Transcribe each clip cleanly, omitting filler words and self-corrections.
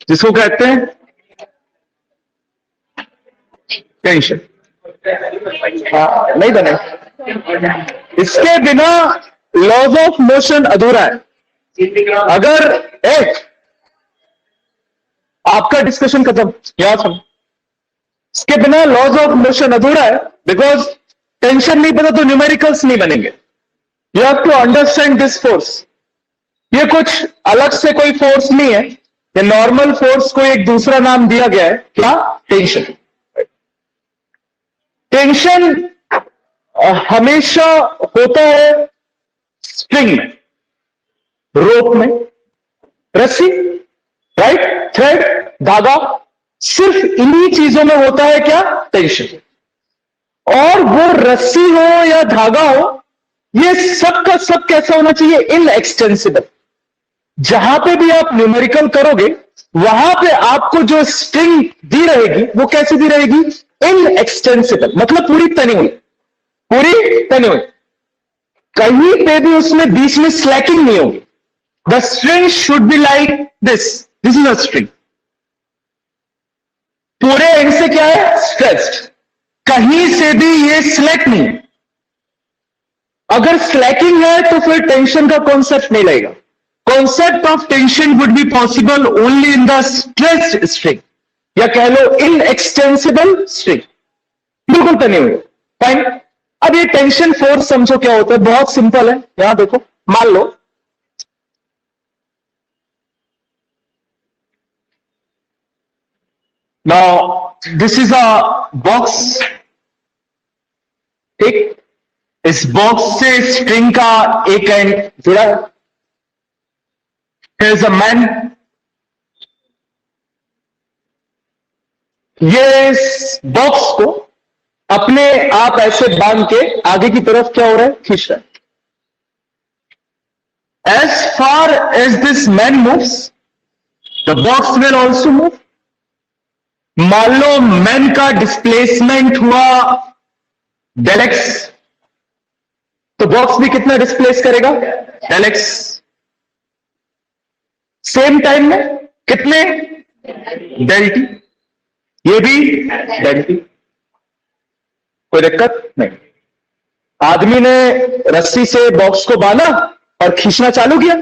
जिसको कहते हैं टेंशन। नहीं बने, इसके बिना लॉज ऑफ मोशन अधूरा है। अगर एक आपका डिस्कशन खत्म, याद सुनो, इसके बिना लॉज ऑफ मोशन अधूरा है, बिकॉज टेंशन नहीं पता तो न्यूमेरिकल्स नहीं बनेंगे। You have to understand this force. ये कुछ अलग से कोई फोर्स नहीं है, ये नॉर्मल फोर्स को एक दूसरा नाम दिया गया है, क्या? टेंशन। टेंशन हमेशा होता है स्ट्रिंग में, रोप में, रस्सी, राइट, थ्रेड, धागा, सिर्फ इन्हीं चीजों में होता है क्या? टेंशन। और वो रस्सी हो या धागा हो, ये सब का सब कैसा होना चाहिए? इनएक्सटेंसिबल। जहां पे भी आप न्यूमेरिकल करोगे वहां पे आपको जो स्ट्रिंग दी रहेगी वो कैसी दी रहेगी? इनएक्सटेंसिबल, मतलब पूरी तनी हुई, पूरी तनी हुई, कहीं पे भी उसमें बीच में स्लैकिंग नहीं होगी। The string should be like this is a string. पूरे एंड से क्या है? स्ट्रेच्ड, कहीं से भी ये स्लैक नहीं। अगर स्लैकिंग है तो फिर टेंशन का कॉन्सेप्ट नहीं लगेगा। Concept of tension would be possible only in the stretched string, या कह लो इनएक्सटेंसिबल स्ट्रिंग, बिल्कुल तनी हुई। फाइन। अब ये टेंशन फोर्स समझो क्या होता है, बहुत सिंपल है। यहां देखो, मान लो now this is a box, ठीक, इस बॉक्स से स्ट्रिंग का एक एंड जुड़ा है। Here is a man, ये इस बॉक्स को अपने आप ऐसे बांध के आगे की तरफ क्या हो रहा है? खींच रहा है। As far as this man moves, the box will also move. मान लो मैन का डिस्प्लेसमेंट हुआ डेल एक्स, तो बॉक्स भी कितना डिस्प्लेस करेगा? Del x. सेम टाइम में कितने? डेल टी, ये भी डेल टी। कोई दिक्कत नहीं। आदमी ने रस्सी से बॉक्स को बांधा और खींचना चालू किया,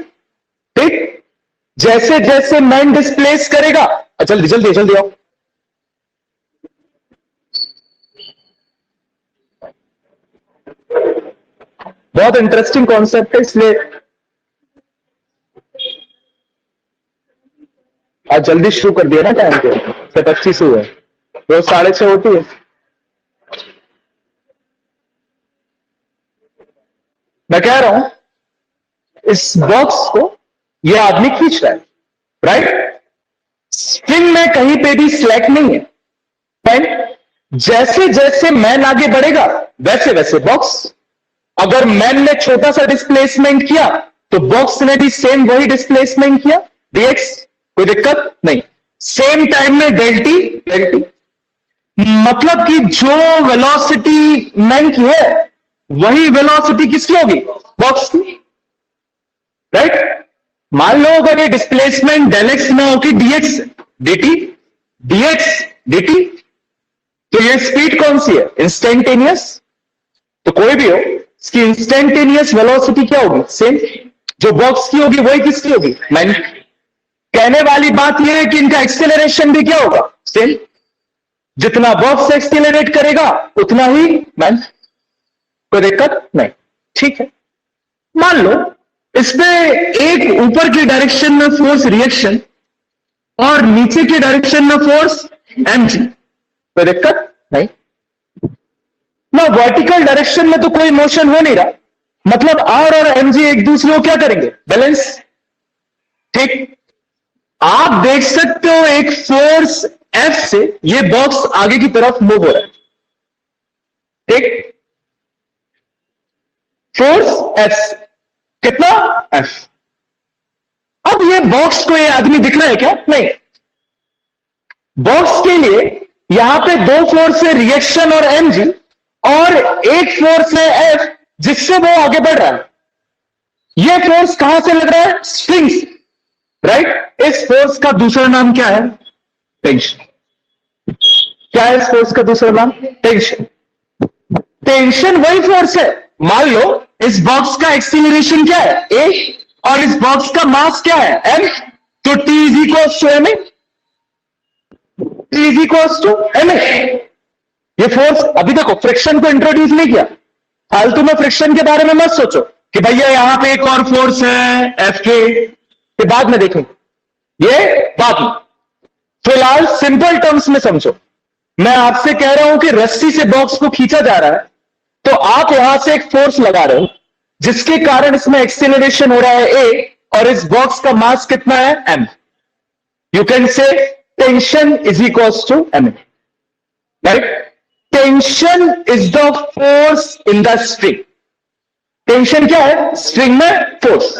ठीक। जैसे जैसे मैन डिस्प्लेस करेगा, जल्दी जल्दी जल्दी आओ, बहुत इंटरेस्टिंग कॉन्सेप्ट है, इसलिए आज जल्दी शुरू कर दिया ना टाइम पे। 25 हुए, रोज 6:30 होती है। मैं कह रहा हूं इस बॉक्स को ये आदमी खींच रहा है, राइट। स्ट्रिंग में कहीं पे भी स्लैक नहीं है। फाइन। जैसे जैसे मैन आगे बढ़ेगा वैसे वैसे बॉक्स, अगर मैन ने छोटा सा डिस्प्लेसमेंट किया तो बॉक्स ने भी सेम वही डिस्प्लेसमेंट किया, डीएक्स। कोई दिक्कत नहीं। सेम टाइम में डेल्टी डेल्टी, मतलब कि जो वेलोसिटी मैन की है वही वेलोसिटी किसकी होगी? बॉक्स की, राइट। मान लो अगर ये डिस्प्लेसमेंट डेल एक्स में होगी डीएक्स डीटी, डीएक्स डीटी, तो ये स्पीड कौन सी है? इंस्टेंटेनियस। तो कोई भी हो, इसकी इंस्टेंटेनियस वेलोसिटी क्या होगी? सेम। जो बॉक्स की होगी वही किसकी होगी? मैन। कहने वाली बात यह है कि इनका एक्सेलरेशन भी क्या होगा? सेम। जितना बॉक्स एक्सेलरेट करेगा उतना ही मैन। कोई दिक्कत नहीं, ठीक है। मान लो इसमें एक ऊपर की डायरेक्शन में फोर्स रिएक्शन और नीचे की डायरेक्शन में फोर्स एमजी। कोई दिक्कत नहीं ना। वर्टिकल डायरेक्शन में तो कोई मोशन हो नहीं रहा, मतलब आर और एमजी एक दूसरे को क्या करेंगे? बैलेंस, ठीक। आप देख सकते हो एक फोर्स एफ से ये बॉक्स आगे की तरफ मूव हो रहा है, ठीक। फोर्स एफ, कितना? एफ। अब ये बॉक्स को ये आदमी दिख रहा है क्या? नहीं। बॉक्स के लिए यहां पे दो फोर्स है, रिएक्शन और एमजी, और एक फोर्स है एफ जिससे वो आगे बढ़ रहा है। ये फोर्स कहां से लग रहा है? स्ट्रिंग से। राइट? इस फोर्स का दूसरा नाम क्या है? टेंशन। क्या है इस फोर्स का दूसरा नाम? टेंशन। टेंशन वही फोर्स है। मान लो इस बॉक्स का एक्सीलरेशन क्या है? ए, और इस बॉक्स का मास क्या है? एम। तो T is equals to M A. T is equals to M A. ये फोर्स, अभी देखो फ्रिक्शन को इंट्रोड्यूस नहीं किया, फालतू में फ्रिक्शन के बारे में मत सोचो कि भैया यहां पे एक और फोर्स है एफ के बाद में देखेंगे, ये बाद में। फिलहाल सिंपल टर्म्स में समझो। मैं आपसे कह रहा हूं कि रस्सी से बॉक्स को खींचा जा रहा है, तो आप यहां से एक फोर्स लगा रहे हो जिसके कारण इसमें एक्सेलरेशन हो रहा है ए, और इस बॉक्स का मास कितना है? M. You can say tension is equals to M, right? Tension is the force in the string. Tension क्या है? स्ट्रिंग में फोर्स।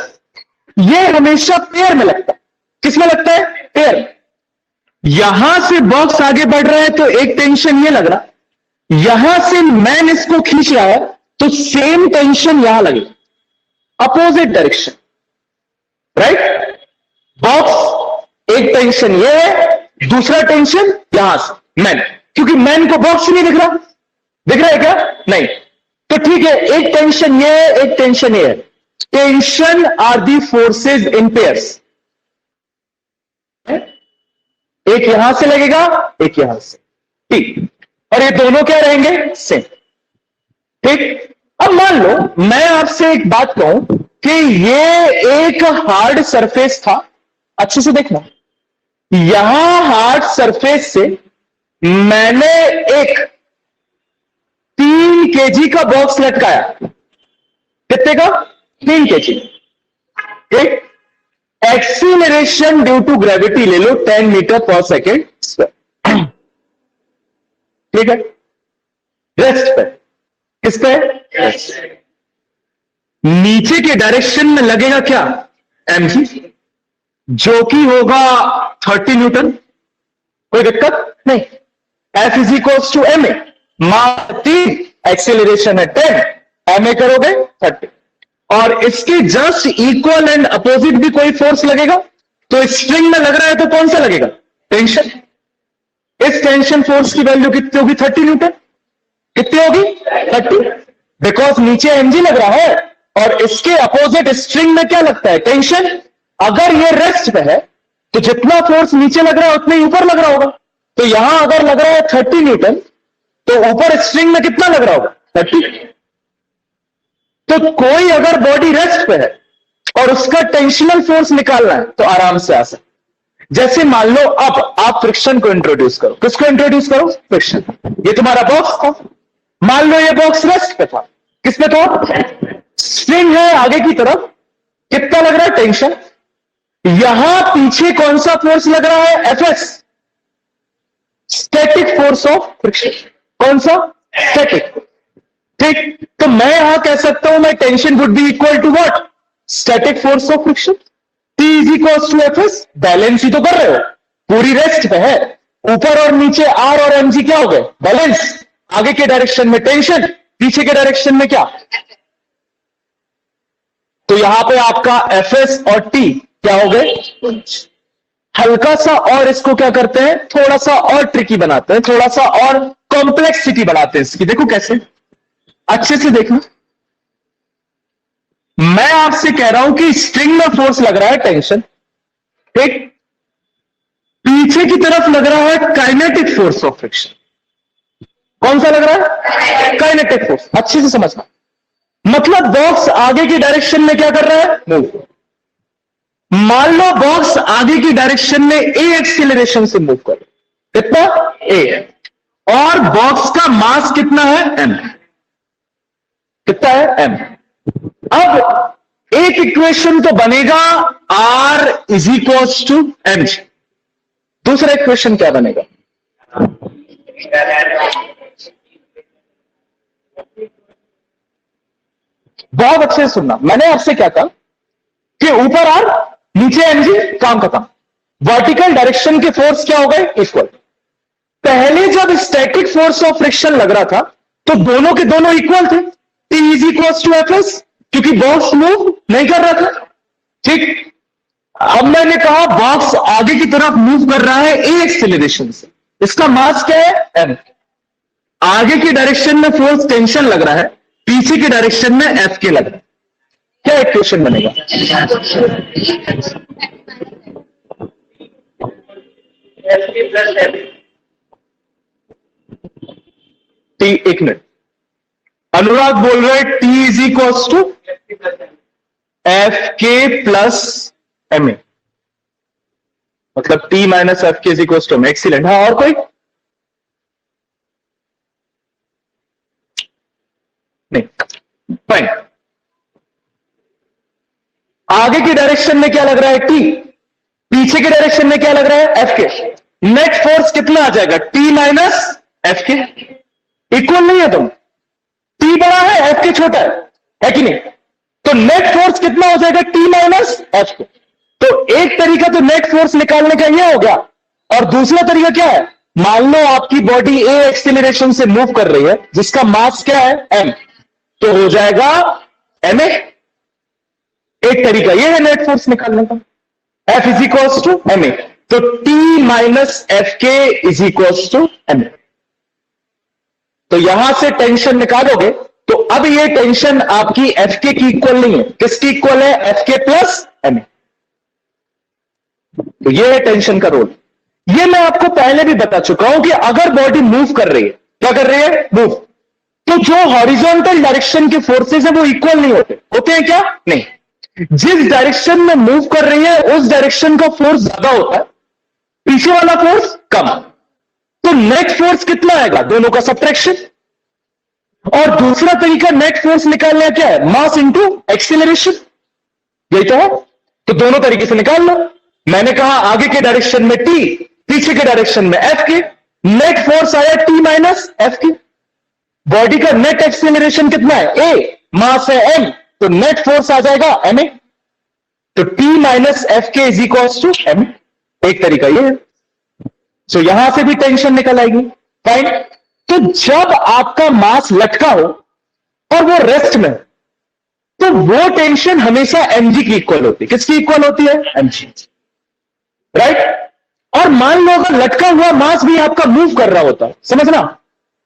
ये हमेशा पेयर में लगता है। किसमें लगता है? पेयर में। यहां से बॉक्स आगे बढ़ रहा है तो एक टेंशन ये लग रहा, यहां से मैन इसको खींच रहा है तो सेम टेंशन यहां लगेगा, अपोजिट डायरेक्शन, राइट? बॉक्स एक टेंशन ये है, दूसरा टेंशन यहां से मैन, क्योंकि मैन को बॉक्स नहीं दिख रहा। दिख रहा है क्या? नहीं। तो ठीक है, एक टेंशन ये है, एक टेंशन ये है। Tension are the forces in pairs. एक यहां से लगेगा, एक यहां से, ठीक, और ये दोनों क्या रहेंगे? सेम, ठीक। अब मान लो मैं आपसे एक बात कहूं कि ये एक हार्ड सरफेस था, अच्छे से देखना, यहां हार्ड सरफेस से मैंने एक 3 kg का बॉक्स लटकाया। कितने का? 3 kg। ठीक। एक्सीलरेशन ड्यू टू ग्रेविटी ले लो 10 मीटर पर सेकेंड स्क्वायर। ठीक है। रेस्ट पे, किस पे? रेस्ट। नीचे के डायरेक्शन में लगेगा क्या? mg, जो कि होगा 30 न्यूटन। कोई दिक्कत नहीं। F is equals to M A, mass 3, acceleration है 10, एम ए करोगे 30, और इसके जस्ट इक्वल एंड अपोजिट भी कोई फोर्स लगेगा। तो स्ट्रिंग में लग रहा है तो कौन सा लगेगा? टेंशन। इस टेंशन फोर्स की वैल्यू कितनी होगी? 30 न्यूटन। कितनी होगी? 30, बिकॉज नीचे एमजी लग रहा है और इसके अपोजिट स्ट्रिंग में क्या लगता है? टेंशन। अगर ये रेस्ट पे है तो जितना फोर्स नीचे लग रहा है उतना ही ऊपर लग रहा होगा। तो यहां अगर लग रहा है 30 न्यूटन तो ऊपर स्ट्रिंग में कितना लग रहा होगा? 30। तो कोई अगर बॉडी रेस्ट पे है और उसका टेंशनल फोर्स निकालना है तो आराम से आ सकता। जैसे मान लो अब आप फ्रिक्शन को इंट्रोड्यूस करो। किसको इंट्रोड्यूस करो? फ्रिक्शन। ये तुम्हारा बॉक्स था, मान लो ये बॉक्स रेस्ट पे था। किस पे था? स्ट्रिंग है आगे की तरफ, कितना लग रहा है? टेंशन। यहां पीछे कौन सा फोर्स लग रहा है? FS, static force of friction. कौन सा? स्टैटिक। ठीक। तो मैं यहां कह सकता हूं मैं tension would be equal to what? Static force of friction. T is equal to FS. Balance ही तो कर रहे हो, पूरी रेस्ट पे है। ऊपर और नीचे R और mg क्या हो गए? बैलेंस। आगे के डायरेक्शन में टेंशन, पीछे के डायरेक्शन में क्या? तो यहां पे आपका एफएस और T क्या हो गए? हल्का सा और इसको क्या करते हैं? थोड़ा सा और ट्रिकी बनाते हैं, थोड़ा सा और कॉम्प्लेक्सिटी बनाते हैं इसकी। देखो कैसे, अच्छे से देखना। मैं आपसे कह रहा हूं कि स्ट्रिंग में फोर्स लग रहा है टेंशन, ठीक। पीछे की तरफ लग रहा है काइनेटिक फोर्स ऑफ फ्रिक्शन। कौन सा लग रहा है? Kinetic force. अच्छे से समझना, मतलब बॉक्स आगे की डायरेक्शन में क्या कर रहा है? मूव। मान लो बॉक्स आगे की डायरेक्शन में ए एक्सीलरेशन से मूव कर, कितना? ए, और बॉक्स का मास कितना है? एम। कितना है? एम। अब एक इक्वेशन तो बनेगा R is equal to M G. दूसरा इक्वेशन क्या बनेगा? बहुत अच्छे से सुनना, मैंने आपसे क्या कहा कि ऊपर R, नीचे एम जी, काम खत्म। वर्टिकल डायरेक्शन के फोर्स क्या हो गए? इक्वल। पहले जब स्टैटिक फोर्स ऑफ फ्रिक्शन लग रहा था तो दोनों के दोनों इक्वल थे। T is equal to F S, क्योंकि बॉक्स मूव नहीं कर रहा था, ठीक। अब मैंने कहा बॉक्स आगे की तरफ मूव कर रहा है ए एक्सेलरेशन से, इसका मास क्या है एम। आगे की डायरेक्शन में फोर्स टेंशन लग रहा है, पीछे की डायरेक्शन में एफ के लग रहा है। क्या इक्वेशन बनेगा? टी, एक मिनट, अनुराग बोल रहे T is equals to F K plus M A, मतलब T minus F K is equals to M. Excellent. हाँ, और कोई? नहीं, फाइन। आगे की डायरेक्शन में क्या लग रहा है? टी। पीछे की डायरेक्शन में क्या लग रहा है? एफ के। नेट फोर्स कितना आ जाएगा? टी माइनस एफ के। इक्वल नहीं है तुम, टी बड़ा है एफ के छोटा है कि नहीं? तो नेट फोर्स कितना हो जाएगा? टी माइनस एफ के। तो एक तरीका तो नेट फोर्स निकालने का यह हो गया, और दूसरा तरीका क्या है? मान लो आपकी बॉडी ए एक्सेलरेशन से मूव कर रही है जिसका मास क्या है? एम, तो हो जाएगा एम ए। एक तरीका यह है नेट फोर्स निकालने का, F is equals to M A. तो T minus F K is equals to M A. तो यहां से टेंशन निकालोगे तो अब ये टेंशन आपकी एफ के की इक्वल नहीं है। किसकी इक्वल है? F K plus M A. तो ये है टेंशन का रोल। ये मैं आपको पहले भी बता चुका हूं कि अगर बॉडी मूव कर रही है, क्या कर रही है? मूव, तो जो हॉरिजॉन्टल डायरेक्शन के फोर्सेस है वो इक्वल नहीं होते। होते हैं क्या? नहीं। जिस डायरेक्शन में मूव कर रही है उस डायरेक्शन का फोर्स ज्यादा होता है, पीछे वाला फोर्स कम। तो नेट फोर्स कितना आएगा? दोनों का सब्ट्रैक्शन। और दूसरा तरीका नेट फोर्स निकालने का क्या है? Mass into acceleration. यही तो है। तो दोनों तरीके से निकाल लो। मैंने कहा आगे के डायरेक्शन में टी, पीछे के डायरेक्शन में एफ के। नेट फोर्स आया टी माइनस एफ के। बॉडी का नेट एक्सीलरेशन कितना है? ए, मास है एम, तो नेट फोर्स आ जाएगा एम ए। तो T minus F K is equals to M. एक तरीका ये है। सो यहां से भी टेंशन निकल आएगी। फाइन। तो जब आपका मास लटका हो और वो रेस्ट में, तो वो टेंशन हमेशा एमजी की इक्वल होती है। किसकी इक्वल होती है? एमजी। राइट। और मान लो अगर लटका हुआ मास भी आपका मूव कर रहा होता, समझना,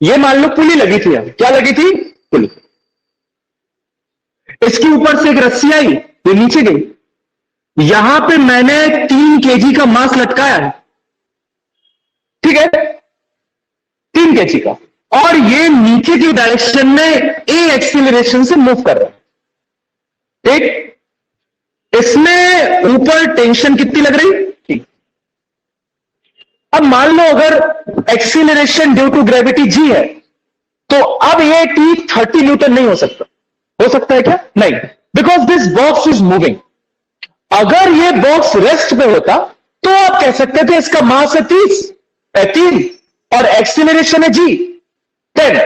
ये मान लो पुली लगी थी, क्या लगी थी? पुली। इसके ऊपर से एक रस्सी आई, ये नीचे गई। यहां पे मैंने 3 केजी का मास लटकाया है, ठीक है, 3 केजी का, और ये नीचे की डायरेक्शन में ए एक्सीलरेशन से मूव कर रहा है। ठीक। इसमें ऊपर टेंशन कितनी लग रही? ठीक। अब मान लो अगर acceleration due to gravity G है, तो अब ये टी 30 न्यूटन नहीं हो सकता। हो सकता है क्या? नहीं, because this box is moving. अगर ये बॉक्स रेस्ट पे होता तो आप कह सकते थे इसका मास है 3 और एक्सीलरेशन है जी 10,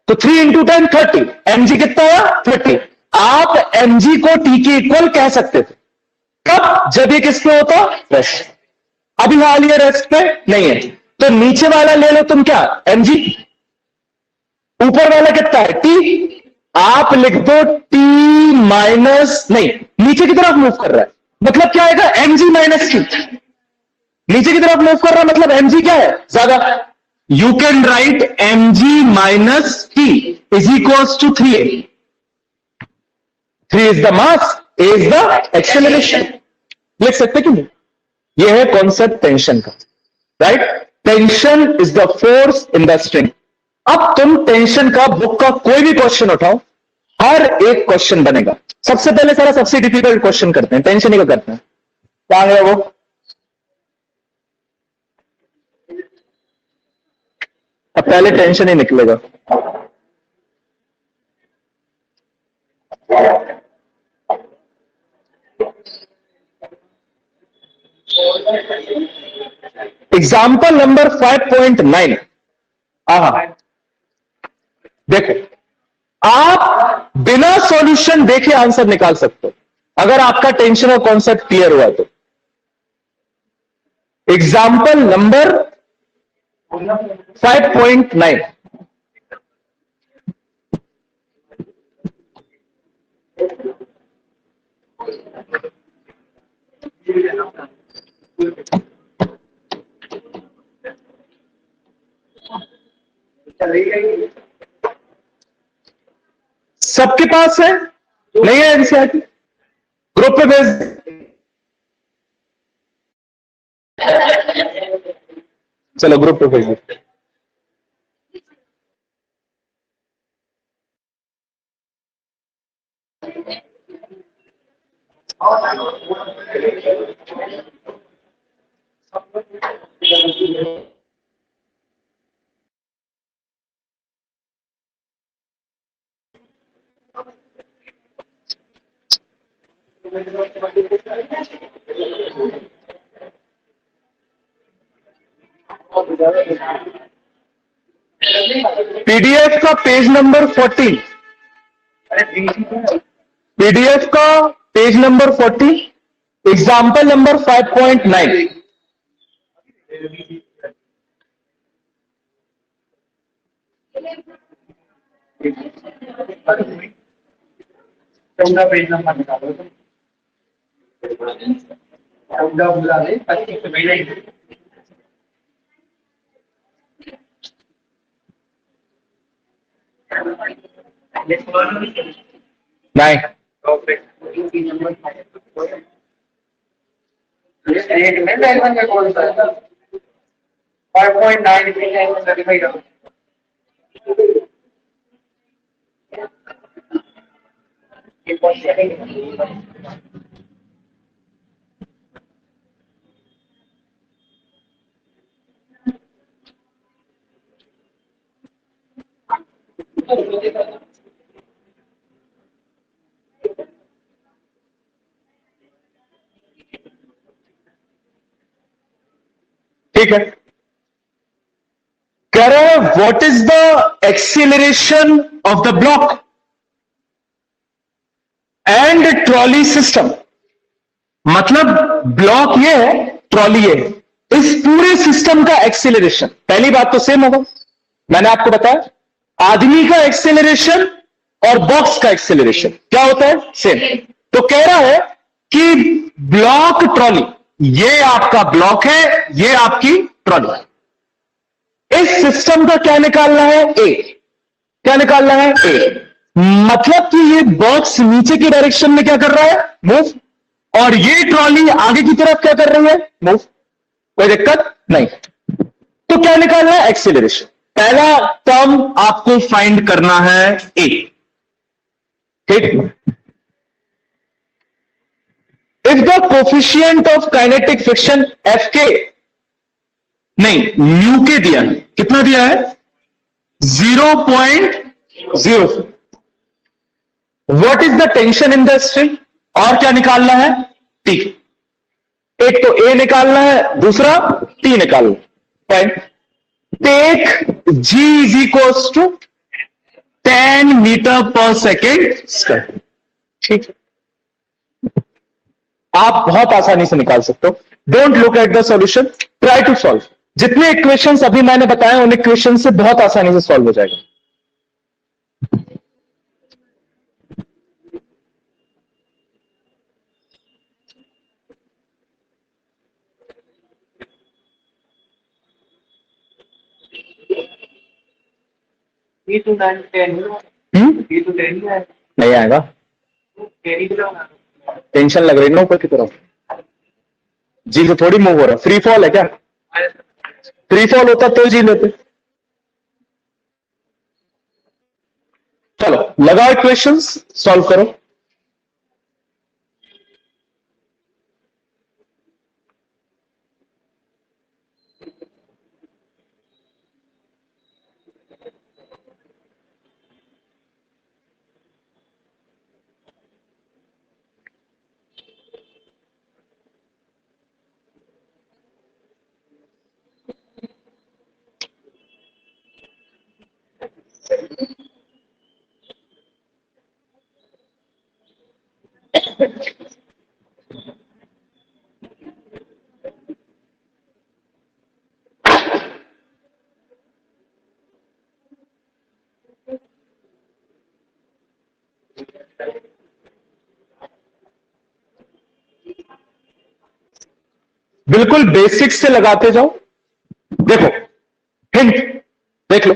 तो 3 इंटू 10 30। एमजी कितना है? 30। आप एमजी को टी के इक्वल कह सकते थे। कब? जब ये किस पे होता? रेस्ट। अभी हाल ये रेस्ट पे नहीं है, तो नीचे वाला ले लो तुम, क्या? एमजी। ऊपर वाला कितना है? टी। आप लिख दो टी माइनस, नहीं, नीचे की तरफ मूव कर रहा है, मतलब क्या आएगा? MG minus T. नीचे की तरफ मूव कर रहा है मतलब एमजी क्या है? ज्यादा। You can write MG minus T is equals to 3a। 3 is the mass, a is the acceleration. लिख सकते कि नहीं? यह है कॉन्सेप्ट टेंशन का, right? Tension is the force in the string. अब तुम टेंशन का बुक का कोई भी क्वेश्चन उठाओ, हर एक क्वेश्चन बनेगा। सबसे पहले सारा सबसे डिफिकल्ट क्वेश्चन करते हैं, टेंशन ही का करते हैं। क्या है वो? अब पहले टेंशन ही निकलेगा। Example number 5.9। देखो, आप बिना सॉल्यूशन देखे आंसर निकाल सकते हो अगर आपका टेंशन और कॉन्सेप्ट क्लियर हुआ तो। Example number 5.9। सबके पास है? नहीं है एनसीईआरटी? ग्रुप पे भेज, चलो ग्रुप पे भेज दो। पीडीएफ का पेज नंबर 14, पीडीएफ का page number 40, example number 5.9। Page number निकालो, बुला ले 25 से पहले ही। नहीं, एक में डायमंड का कौन सा है? 5.9 में सर्टिफाइड हो। ठीक है। कह रहे हैं what is the acceleration of the block and trolley system. मतलब ब्लॉक ये है, ट्रॉली ये है, इस पूरे सिस्टम का एक्सीलरेशन। पहली बात तो सेम होगा, मैंने आपको बताया आदमी का एक्सेलरेशन और बॉक्स का एक्सेलरेशन क्या होता है, सेम। तो कह रहा है कि ब्लॉक ट्रॉली, ये आपका ब्लॉक है, ये आपकी ट्रॉली है। इस सिस्टम का क्या निकालना है, ए। क्या निकालना है, ए। मतलब कि ये बॉक्स नीचे की डायरेक्शन में क्या कर रहा है, मूव, और ये ट्रॉली आगे की तरफ क्या कर रही है, मूव। कोई दिक्कत नहीं। तो क्या निकालना है, एक्सेलरेशन। पहला टर्म आपको फाइंड करना है, ए। ठीक। If the coefficient of kinetic friction F के, नहीं न्यू के दिया है, कितना दिया है, 0.0। What is the tension in the string, और क्या निकालना है, टी। एक तो ए निकालना है, दूसरा टी निकालना है। Take G is equals to 10 meter पर सेकेंड स्क्वायर। ठीक है, आप बहुत आसानी से निकाल सकते हो। Don't look at the solution, try to solve. जितने इक्वेशंस अभी मैंने बताए उन इक्वेशन से बहुत आसानी से सॉल्व हो जाएगा। नहीं आएगा, टेंशन लग रही है ना ऊपर की तरफ। जी तो थोड़ी मूव हो रहा है, फ्री फॉल है क्या, फ्री फॉल होता तो जी लेते। चलो लगाओ इक्वेशंस, सॉल्व करो। बिल्कुल बेसिक से लगाते जाओ। देखो हिंट देख लो,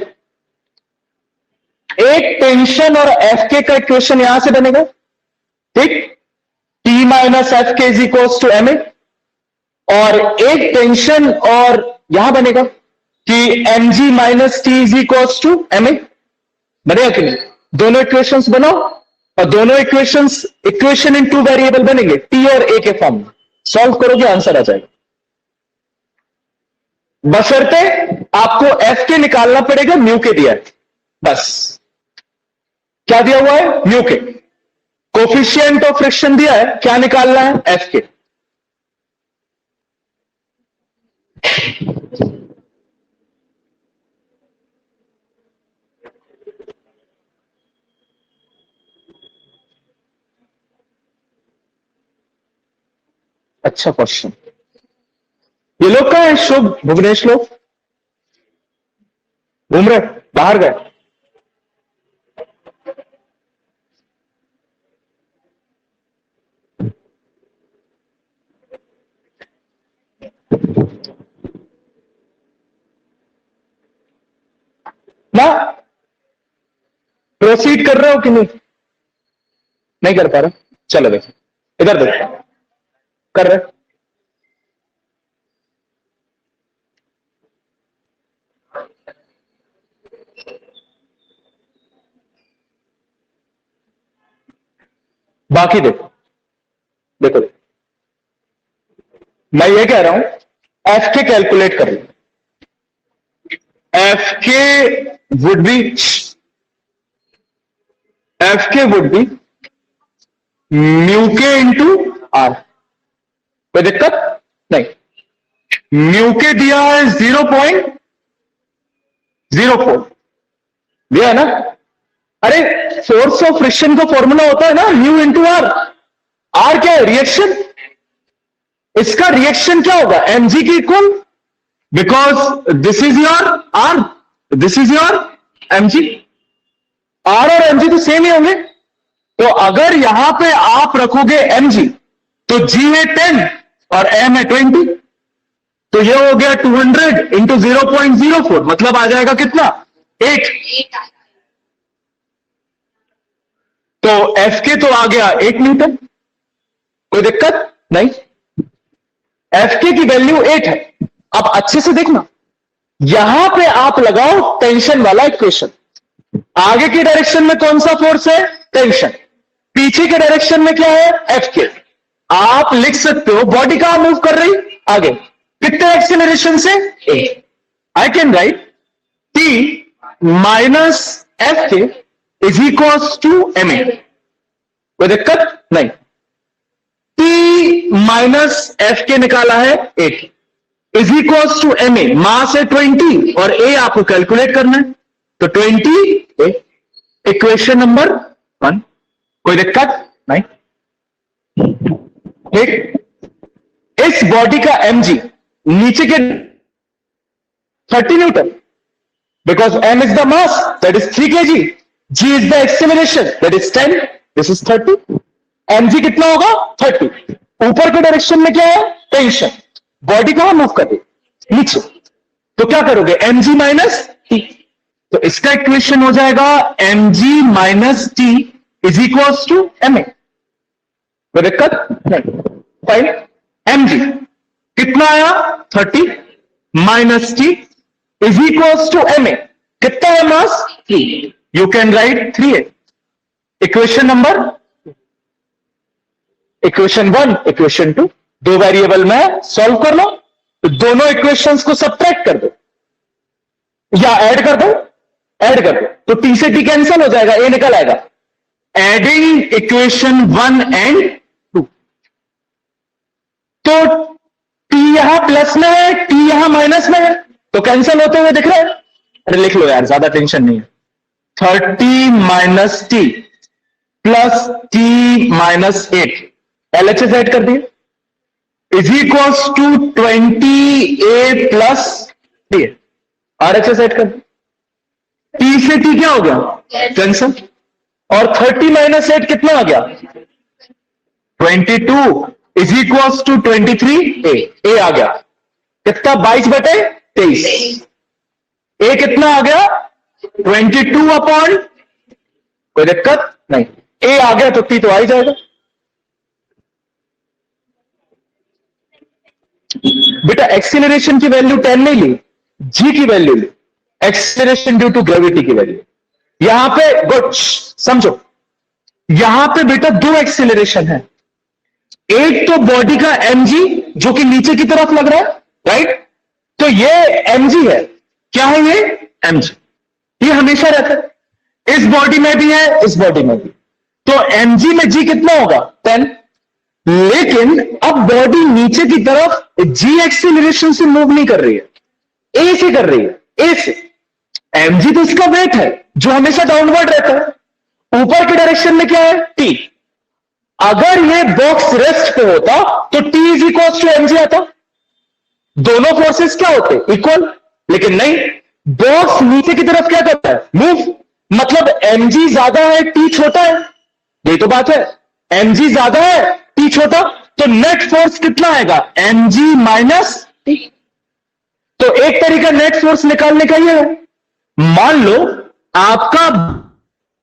एक टेंशन और एफ के का इक्वेशन यहां से बनेगा, ठीक, T minus F K is equals to M A, और एक टेंशन और यहां बनेगा कि M G minus T is equals to M A. बनेगा कि नहीं? दोनों इक्वेशंस बनाओ और दोनों इक्वेशन इन टू वेरिएबल बनेंगे, टी और ए के फॉर्म में। सॉल्व करोगे आंसर आ जाएगा। बशर्ते आपको एफ के निकालना पड़ेगा, म्यू के दिया है, बस। क्या दिया हुआ है? म्यू के। कोफिशिएंट ऑफ फ्रिक्शन दिया है, क्या निकालना है? एफ के। अच्छा क्वेश्चन। ये लोग कहां है? शुभ, भुवनेश लोग घूम रहे, बाहर गए। ना प्रोसीड कर रहे हो कि नहीं? नहीं कर पा रहे? चलो देखो, इधर देखो, कर रहे। बाकी देखो, देखो, देखो, मैं ये कह रहा हूं, एफ के कैलकुलेट कर लो। एफ के वुड बी म्यू के इंटू आर। कोई दिक्कत नहीं। म्यू के दिया है 0.04 दिया है ना। अरे फोर्स ऑफ फ्रिक्शन का फॉर्मूला होता है ना म्यू इंटू आर। आर क्या है? रिएक्शन। इसका रिएक्शन क्या होगा? एमजी की equal, because this is your R, this is your MG. R और एमजी तो सेम ही होंगे। तो अगर यहां पे आप रखोगे mg, तो g है 10 और m है 20, तो ये हो गया 200 इंटू 0.04, मतलब आ जाएगा कितना? 8। तो f के तो आ गया 8 न्यूटन। कोई दिक्कत नहीं। f के की वैल्यू 8 है। अब अच्छे से देखना, यहां पे आप लगाओ टेंशन वाला इक्वेशन। आगे की डायरेक्शन में कौन सा फोर्स है? टेंशन। पीछे के डायरेक्शन में क्या है? एफ के। आप लिख सकते हो बॉडी कहां मूव कर रही? आगे। कितने एक्सेलरेशन से? A. I can write T minus F K is equals to M A. कोई दिक्कत नहीं। टी माइनस एफ के निकाला है 8 is equals to M A. Mass है 20 और ए आपको कैलकुलेट करना है, तो 20 ए। Equation number 1। कोई दिक्कत नहीं। ठीक, इस बॉडी का mg नीचे के 30 Newton, because m is the mass that is 3 kg, g is the acceleration that is 10, this is 30। mg कितना होगा? 30। ऊपर के डायरेक्शन में क्या है? टेंशन। बॉडी कहां मूव कर रही? नीचे। तो क्या करोगे? mg minus t। तो इसका इक्वेशन हो जाएगा mg minus t is equals to M A. कोई दिक्कत नहीं। फाइन। mg कितना आया? 30 minus T is equals to M A. कितना है mass? 3। You can write 3a। Equation number, equation 1, equation 2, दो वेरिएबल में सॉल्व कर लो। तो दोनों इक्वेशंस को सब्ट्रैक्ट कर दो या ऐड कर दो, ऐड कर दो, तो टी से टी कैंसिल हो जाएगा, ए निकल आएगा। एडिंग इक्वेशन 1 एंड 2, तो टी यहां प्लस में है, टी यहां माइनस में है, तो कैंसिल होते हुए दिख रहा है। अरे लिख लो यार, ज्यादा टेंशन नहीं है। 30 minus T plus T minus 8, LHS add कर दिए, is equals to 20a plus T. RHS add कर दिए। टी से टी क्या हो गया? कैंसिल। और 30 माइनस 8 कितना आ गया? 22 इज इक्वल्स टू 23a। ए आ गया कितना? 22/23। ए कितना आ गया? 22/23। कोई दिक्कत नहीं। ए आ गया तो टी तो आ ही जाएगा। बेटा एक्सीलरेशन की वैल्यू 10 नहीं ली, जी की वैल्यू ली, एक्सीलरेशन ड्यू टू ग्रेविटी की वैल्यू। यहां पे गुड समझो, यहां पे बेटा दो एक्सीलरेशन है, एक तो बॉडी का mg जो कि नीचे की तरफ लग रहा है, राइट, तो ये mg है। क्या है ये? mg। ये हमेशा रहता है, इस बॉडी में भी है, इस बॉडी में भी। तो mg में g कितना होगा? 10। लेकिन अब बॉडी नीचे की तरफ g एक्सीलरेशन से मूव नहीं कर रही है, ए से कर रही है, ए से। mg तो इसका वेट है जो हमेशा डाउनवर्ड रहता है, ऊपर के डायरेक्शन में क्या है? t। अगर ये बॉक्स रेस्ट पे होता तो t is equal to mg आता, दोनों फोर्सेस क्या होते? इक्वल। लेकिन नहीं, बॉक्स नीचे की तरफ क्या करता है? मूव। मतलब mg ज्यादा है, t छोटा है, यही तो बात है। mg ज्यादा है, t छोटा, तो नेट फोर्स कितना आएगा? mg minus t। तो एक तरीका नेट फोर्स निकालने का यह है, मान लो आपका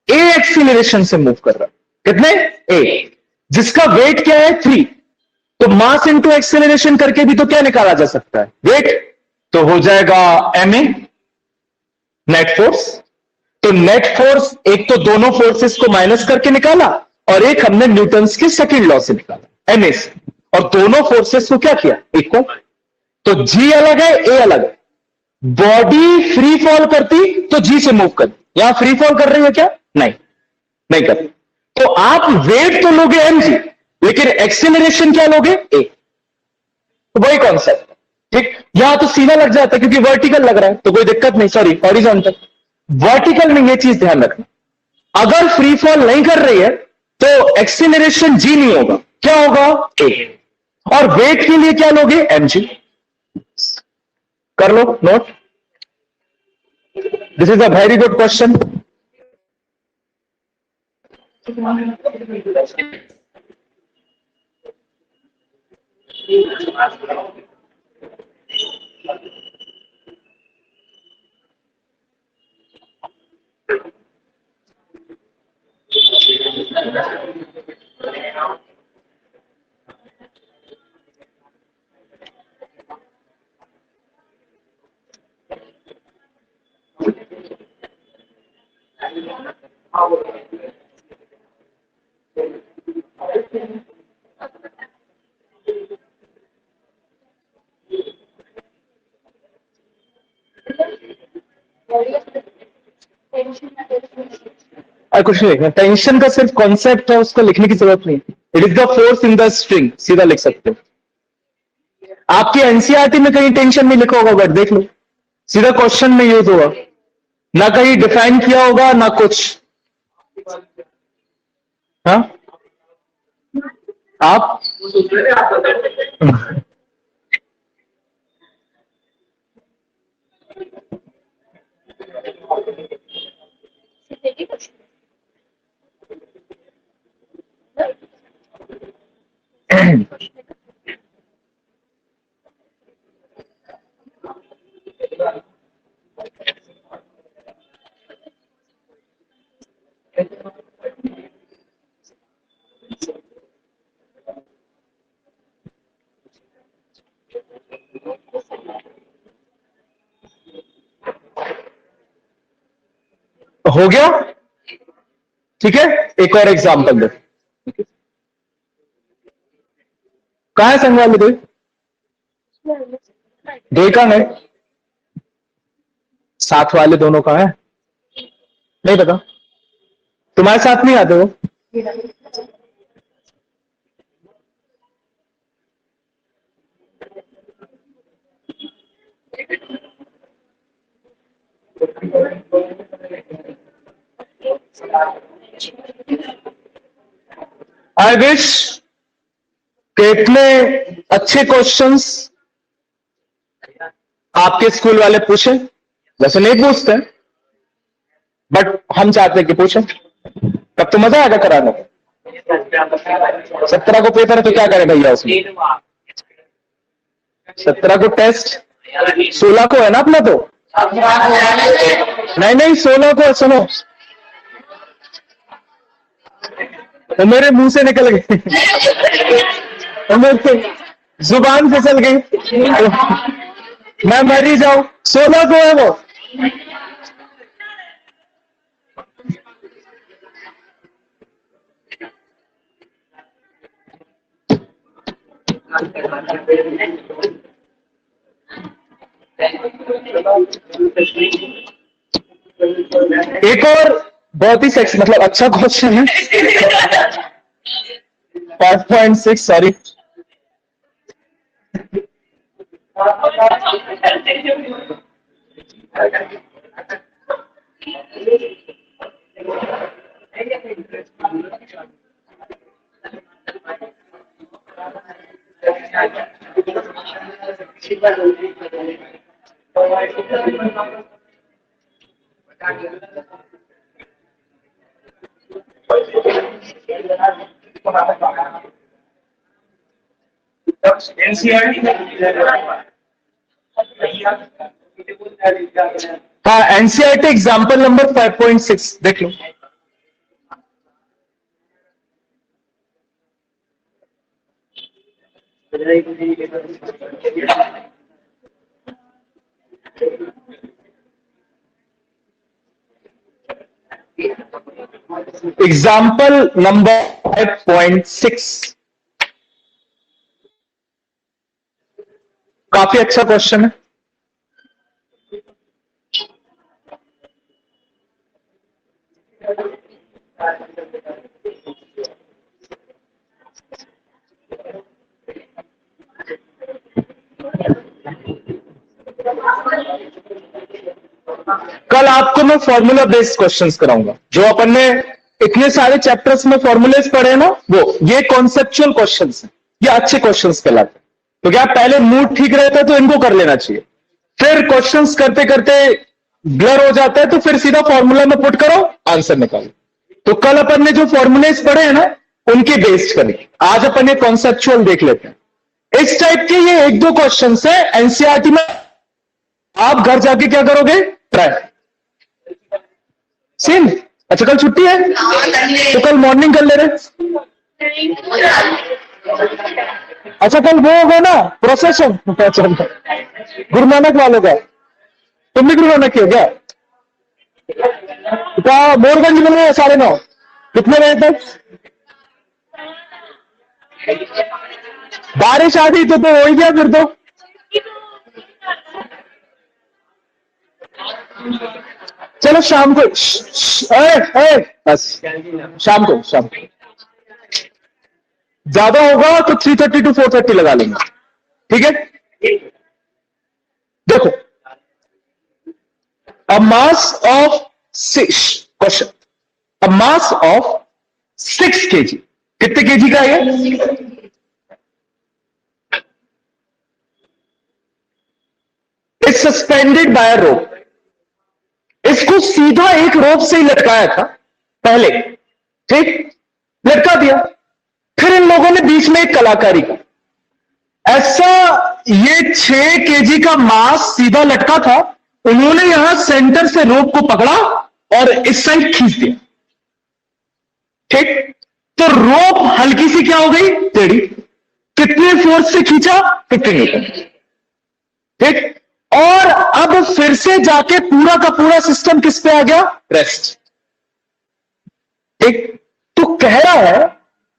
a एक्सीलरेशन से मूव कर रहा है, कितने? a, जिसका वेट क्या है? 3। तो मास इंटू एक्सेलरेशन करके भी तो क्या निकाला जा सकता है? वेट। तो हो जाएगा ma नेट फोर्स। तो नेट फोर्स एक तो दोनों फोर्सेस को माइनस करके निकाला, और एक हमने न्यूटन्स के सेकंड लॉ से निकाला, ma से, और दोनों फोर्सेस को क्या किया? इक्वल। तो g अलग है, a अलग है। बॉडी फ्री फॉल करती तो g से मूव करती, यहां फ्री फॉल कर रही है क्या? नहीं, नहीं करती। तो आप वेट तो लोगे mg, लेकिन एक्सेलरेशन क्या लोगे? a। तो वही कॉन्सेप्ट, ठीक। यहां तो सीधा लग जाता है क्योंकि वर्टिकल लग रहा है, तो कोई दिक्कत नहीं, सॉरी हॉरिजॉन्टल। वर्टिकल में ये चीज ध्यान रखना, अगर फ्री फॉल नहीं कर रही है तो एक्सेलरेशन g नहीं होगा, क्या होगा? a। और वेट के लिए क्या लोगे? mg। कर लो note, this is a very good question. कुछ नहीं लिखना, टेंशन का सिर्फ कॉन्सेप्ट है, उसको लिखने की जरूरत नहीं। It is the force in the string, सीधा लिख सकते हो। आपकी एनसीईआरटी में कहीं टेंशन नहीं लिखा होगा, बट देख लो सीधा क्वेश्चन में यूज होगा, ना कहीं डिफाइन किया होगा ना कुछ। हाँ आप हो गया, ठीक है। एक और एग्जांपल दे, कहां है संग वाले? दो कहां है? साथ वाले दोनों कहां है? नहीं पता, तुम्हारे साथ नहीं आते वो? आई विश कि इतने अच्छे क्वेश्चंस आपके स्कूल वाले पूछे, वैसे नहीं पूछते, बट हम चाहते हैं कि पूछे, तब तो मजा आएगा कराने में। 17 को पेपर है तो क्या करें भैया उसमें? 17 को टेस्ट, 16 को है ना अपना, तो नहीं 16 को, सुनो तो मेरे मुंह से निकल गए, तो मेरे जुबान फिसल गई, मैं मर ही जाऊं। 16 को है वो। एक और बहुत ही सेक्स मतलब अच्छा क्वेश्चन है। 5.6 सॉरी। हाँ, एनसीईआरटी एग्जाम्पल नंबर 5.6 देख लो। एग्जाम्पल नंबर 5.6 काफी अच्छा क्वेश्चन है। कल आपको मैं फॉर्मूला बेस्ड क्वेश्चंस कराऊंगा। जो अपन ने इतने सारे चैप्टर्स में फॉर्मूलेस पढ़े ना, वो ये कॉन्सेप्चुअल क्वेश्चंस हैं, ये अच्छे क्वेश्चंस कहलाते हैं। तो क्या पहले मूड ठीक रहता है तो इनको कर लेना चाहिए, फिर क्वेश्चंस करते करते ब्लर हो जाता है तो फिर सीधा फॉर्मूला में पुट करो, आंसर निकालो। तो कल अपन ने जो फॉर्मूलेस पढ़े हैं ना, उनके बेस्ड करेंगे। आज अपन ये कॉन्सेप्चुअल देख लेते हैं। इस टाइप के ये एक दो क्वेश्चन है एनसीईआरटी में, आप घर जाके क्या करोगे, ट्राई। सेम। अच्छा कल छुट्टी है तो कल मॉर्निंग कर ले रहे। अच्छा कल वो होगा ना प्रोसेशन, गुरु नानक वालों का, तुम भी गुरु नानक के हो क्या? मोरगंज में 9:30 कितने बजे तक? बारिश आ गई तो हो ही गया फिर तो। चलो शाम को, बस शाम को ज्यादा होगा तो 3:30 to 4:30 लगा लेंगे, ठीक है? देखो, a mass of 6 question, a mass of 6 kg, कितने केजी का है? इज सस्पेंडेड बाय अ रोप। इसको सीधा एक रोप से ही लटकाया था पहले, ठीक, लटका दिया। फिर इन लोगों ने बीच में एक कलाकारी की, ऐसा ये 6 केजी का मास सीधा लटका था, उन्होंने यहां सेंटर से रोप को पकड़ा और इस साइड खींच दिया, ठीक। तो रोप हल्की सी क्या हो गई, टेढ़ी। कितने फोर्स से खींचा, 50 न्यूटन, ठीक। और अब फिर से जाके पूरा का पूरा सिस्टम किस पे आ गया, रेस्ट, ठीक। तो कह रहा है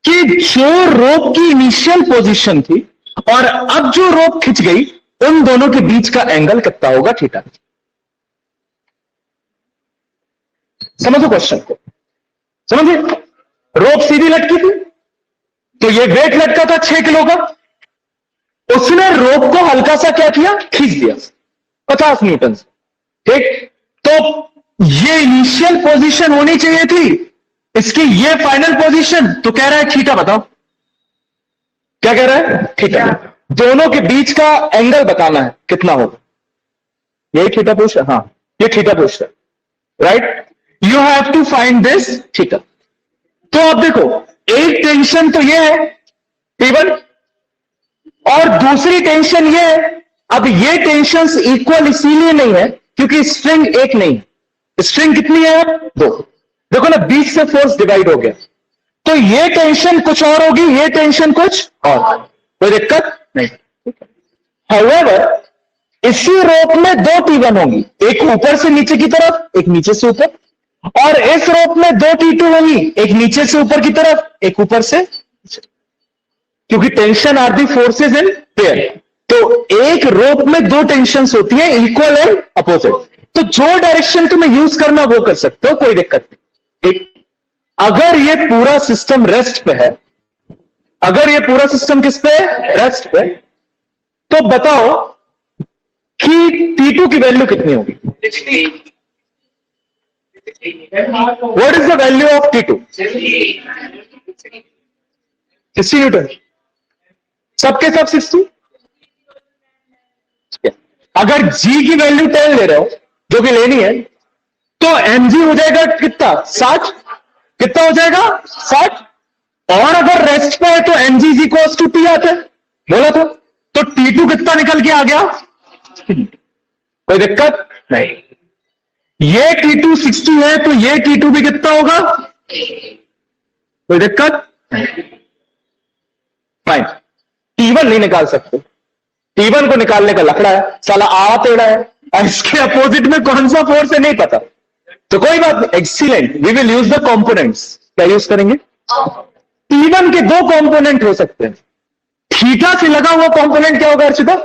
कि जो रोप की इनिशियल पोजीशन थी और अब जो रोप खिंच गई, उन दोनों के बीच का एंगल कितना होगा, थीटा। समझो क्वेश्चन को, समझिए। रोप सीधी लटकी थी तो ये वेट लटका था 6 किलो का, उसने रोप को हल्का सा क्या किया, खींच दिया 50 न्यूटन से, ठीक। तो ये इनिशियल पोजीशन होनी चाहिए थी, इसकी ये फाइनल पोजीशन। तो कह रहा है थीटा बताओ, क्या कह रहा है, थीटा। दोनों के बीच का एंगल बताना है कितना होगा, यही थीटा पूछ रहा, हाँ ये थीटा पूछ रहा है, right. You have to find this theta. तो अब देखो, एक टेंशन तो ये है T1 और दूसरी टेंशन ये है। अब ये टेंशंस इक्वल इसीलिए नहीं है क्योंकि स्ट्रिंग एक नहीं है। स्ट्रिंग कितनी है, 2। देखो ना, बीच से फोर्स डिवाइड हो गया, तो ये टेंशन कुछ और होगी, ये टेंशन कुछ और, कोई दिक्कत नहीं। हाउएवर इसी रोप में दो T1 होंगी, एक ऊपर से नीचे की तरफ, एक नीचे से ऊपर, और इस रोप में दो T2 होंगी, एक नीचे से ऊपर की तरफ, एक ऊपर से, क्योंकि tension are the forces in pair. तो एक रोप में दो टेंशंस होती है, इक्वल एंड अपोजिट। तो जो डायरेक्शन तुम्हें यूज करना वो कर सकते हो, कोई दिक्कत नहीं। एक, अगर ये पूरा सिस्टम रेस्ट पे है, अगर ये पूरा सिस्टम किस पे रेस्ट पे, तो बताओ कि T2 की वैल्यू कितनी होगी? What is the value of T2? 60 Newton, सबके सब 60। अगर G की वैल्यू 10 ले रहे हो, जो कि लेनी है, तो mg हो जाएगा कितना? 60। कितना हो जाएगा? 60। और अगर रेस्ट पे है तो mg is equal to T आता है, बोला था। तो T2 कितना निकल के आ गया? कोई दिक्कत नहीं। ये T2 60 है तो ये T2 भी कितना होगा? कोई दिक्कत? फाइन। T1 नहीं निकाल सकते, T1 को निकालने का लफड़ा है, साला आ टेढ़ा है, और इसके अपोजिट में कौन सा फोर्स है नहीं पता। तो कोई बात नहीं, excellent, we will use the components. क्या यूज करेंगे? T1 के दो कंपोनेंट हो सकते हैं। थीटा से लगा हुआ कंपोनेंट क्या होगा अर्चिता?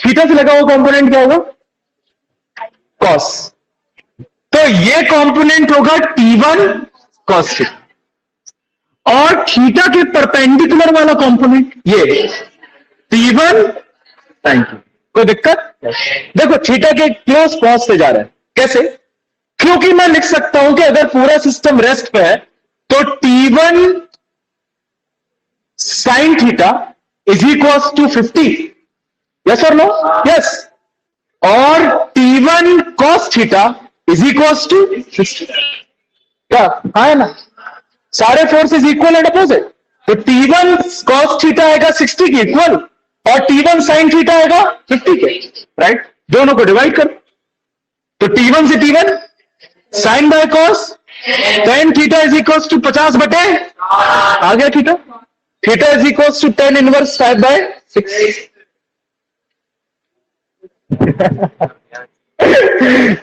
थीटा से लगा हुआ कंपोनेंट क्या होगा? कॉस। तो ये कंपोनेंट होगा T1 कॉस थीटा, और थीटा के परपेंडिकुलर वाला कंपोनेंट ये T1 साइन थीटा। कोई दिक्कत? देखो थीटा के क्लोज पहुंचते जा रहा है, कैसे? क्योंकि मैं लिख सकता हूं कि अगर पूरा सिस्टम रेस्ट पे है तो T1 sine theta is equal to 50। Yes और नो? यस। और T1 cos theta is equal to 60। क्या? हाँ है ना? सारे फोर्सेस इक्वल एंड अपोजिट। तो T1 कॉस थीटा आएगा 60 के इक्वल, और T1 साइन थीटा आएगा 50 के, राइट? दोनों को डिवाइड कर, तो T1 से T1 sine by cos, tan theta is equal to 50 बटे, आ गया थीटा। Theta is equal to tan inverse 5/6।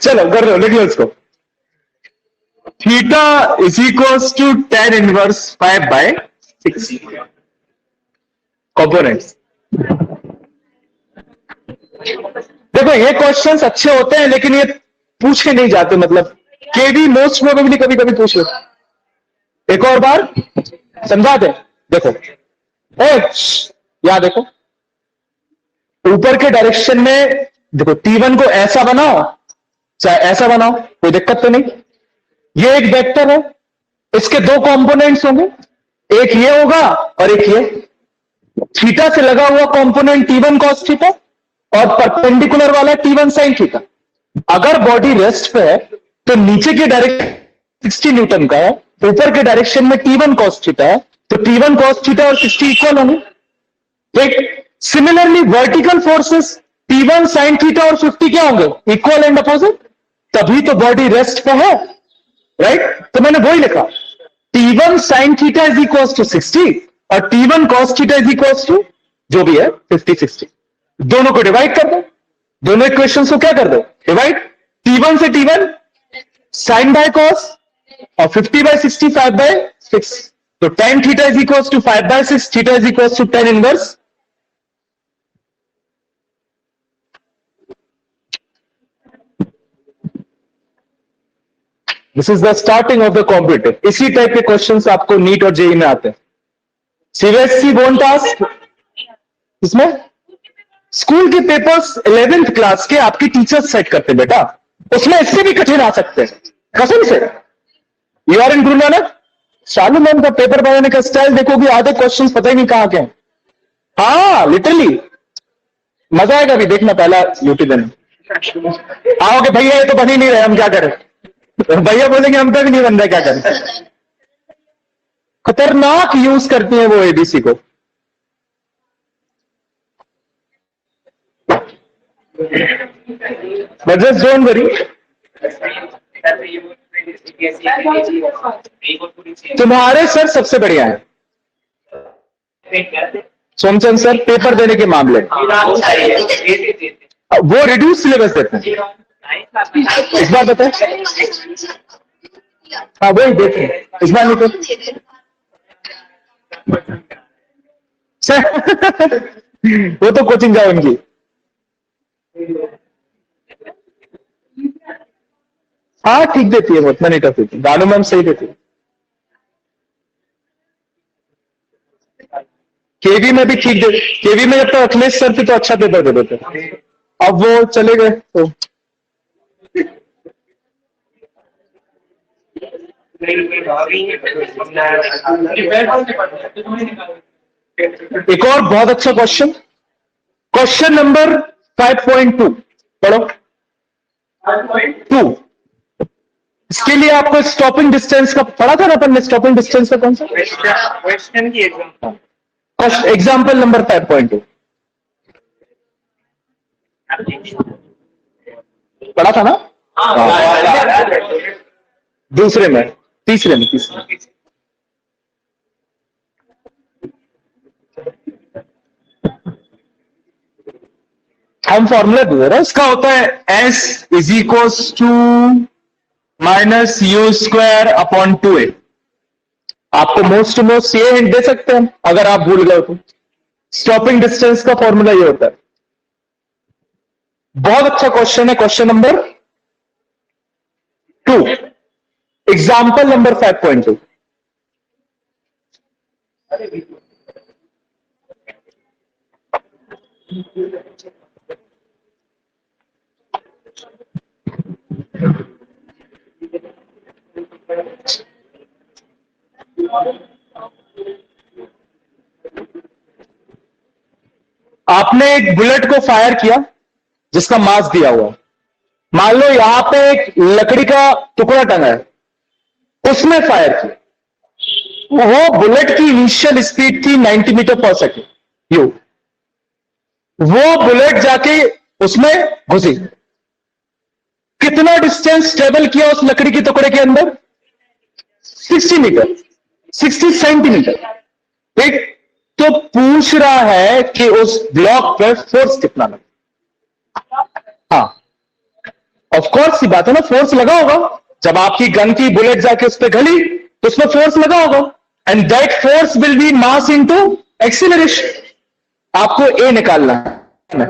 चलो कर लो, लिख लो इसको। Theta is equals to tan inverse 5/6। Components. देखो ये क्वेश्चंस अच्छे होते हैं, लेकिन ये पूछे नहीं जाते, मतलब केवी मोस्ट प्रोबेबली कभी कभी पूछ लो। एक और बार समझा दे। देखो या देखो ऊपर के डायरेक्शन में, देखो T1 को ऐसा बनाओ चाहे ऐसा बनाओ, कोई दिक्कत तो नहीं। ये एक वेक्टर है, इसके दो कंपोनेंट्स होंगे, एक ये होगा और एक ये। थीटा से लगा हुआ कंपोनेंट T1 cos थीटा और परपेंडिकुलर वाला T1 sin थीटा। अगर बॉडी रेस्ट पे है तो नीचे के डायरेक्शन 60 न्यूटन का है, ऊपर के डायरेक्शन में T1 cos थीटा है, तो T1 cos थीटा और 60 इक्वल होंगे। ठीक। Similarly vertical forces T1 sin theta और 50 क्या होंगे? Equal and opposite. तभी तो बॉडी रेस्ट पे है, राइट? तो मैंने वही लिखा, T1 sin theta is equal to 60 और T1 cos theta is equal to जो भी है 50-60। दोनों को डिवाइड कर दो, दोनों इक्वेशंस को क्या कर दो? डिवाइड। T1 से T1 sin बाय cos और 50/60 5/6। तो tan theta is equal to 5/6, theta is equal to tan inverse. This is the starting of the competitive. इसी टाइप के क्वेश्चंस आपको नीट और जेई में आते हैं। सीबीएसई बोर्ड टास्क, इसमें स्कूल के पेपर्स 11th क्लास के आपके टीचर्स सेट करते बेटा, उसमें इससे भी कठिन आ सकते हैं, कसम से। You are in Guru Nanak, Shalu ma'am का पेपर बनाने का स्टाइल देखोगे, आधे क्वेश्चंस पता ही नहीं कहां के हैं। हाँ लिटरली मजा आएगा। भी देखना पहला यूट्यूब में आओगे, भैया ये तो बन ही नहीं रहे, हम क्या करें? भैया बोलेंगे हम तो भी नहीं बन रहा, क्या करें? खतरनाक यूज करती है वो एबीसी को। बट जस्ट डोंट वरी, तुम्हारे सर सबसे बढ़िया है सोमचंद सर पेपर देने के मामले में। वो रिड्यूस सिलेबस देते हैं। इस बार बताए हाँ वही देते हैं इस बार नहीं तो सर वो तो कोचिंग जाओ उनकी। हाँ ठीक देती है वो उतना नहीं टफ देती। गानू मैम सही देती है। केवी में भी ठीक दे। केवी में जब तो अखिलेश सर थे तो अच्छा पेपर दे देते। अब वो चले गए तो एक और बहुत अच्छा क्वेश्चन क्वेश्चन नंबर 5.2 पढ़ो 2। इसके लिए आपको स्टॉपिंग डिस्टेंस का पढ़ा था ना अपन ने। स्टॉपिंग डिस्टेंस का कौन सा क्वेश्चन की एग्जाम्पल नंबर 5.2 पढ़ा था ना। दूसरे में तीसरे में हम फॉर्मूला दे रहे हैं। इसका होता है S is equals to minus U square upon 2a। आपको मोस्ट टू मोस्ट ये हिंट दे सकते हैं अगर आप भूल गए तो। स्टॉपिंग डिस्टेंस का फॉर्मूला ये होता है। बहुत अच्छा क्वेश्चन है क्वेश्चन नंबर 2 एग्जाम्पल नंबर 5.2। आपने एक बुलेट को फायर किया जिसका मास दिया हुआ। मान लो यहां पे एक लकड़ी का टुकड़ा टंगा है उसमें फायर किया। वो बुलेट की इनिशियल स्पीड थी 90 मीटर पर सेकेंड यू। वो बुलेट जाके उसमें घुसी। कितना डिस्टेंस ट्रेवल किया उस लकड़ी के टुकड़े के अंदर 60 मीटर 60 सेंटीमीटर। ठीक तो पूछ रहा है कि उस ब्लॉक पर फोर्स कितना लगा। हाँ ऑफ कोर्स ये बात है ना फोर्स लगा होगा। जब आपकी गन की बुलेट जाके उस पर गली तो उसमें फोर्स लगा होगा and that force will be mass into acceleration. आपको ए निकालना है।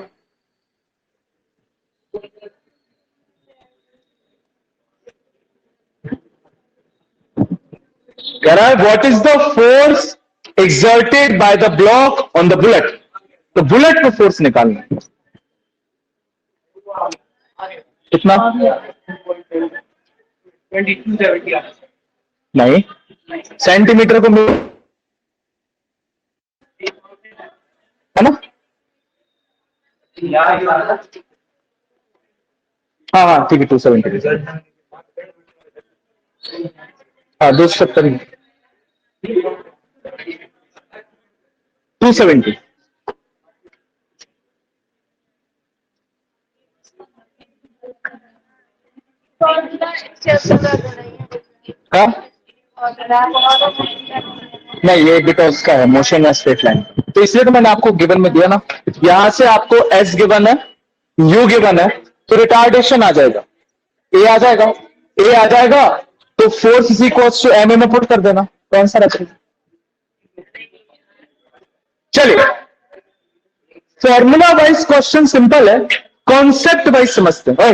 कह रहा है what is the force exerted by the block on the bullet। तो बुलेट पे फोर्स निकालना है। कितना 2270 नहीं सेंटीमीटर को है ना। हाँ हाँ ठीक है 270। हाँ 270 270। हाँ नहीं ये बिकॉज का है मोशन है स्ट्रेट लाइन। तो इसलिए तो मैंने आपको गिवन में दिया ना। यहां से आपको एस गिवन है यू गिवन है तो रिटार्डेशन आ जाएगा ए आ जाएगा। ए आ जाएगा तो force is equals to M A में पुट कर देना तो आंसर आ जाएगा। चलिए फॉर्मूला वाइज क्वेश्चन सिंपल है कॉन्सेप्ट वाइज समझते हैं।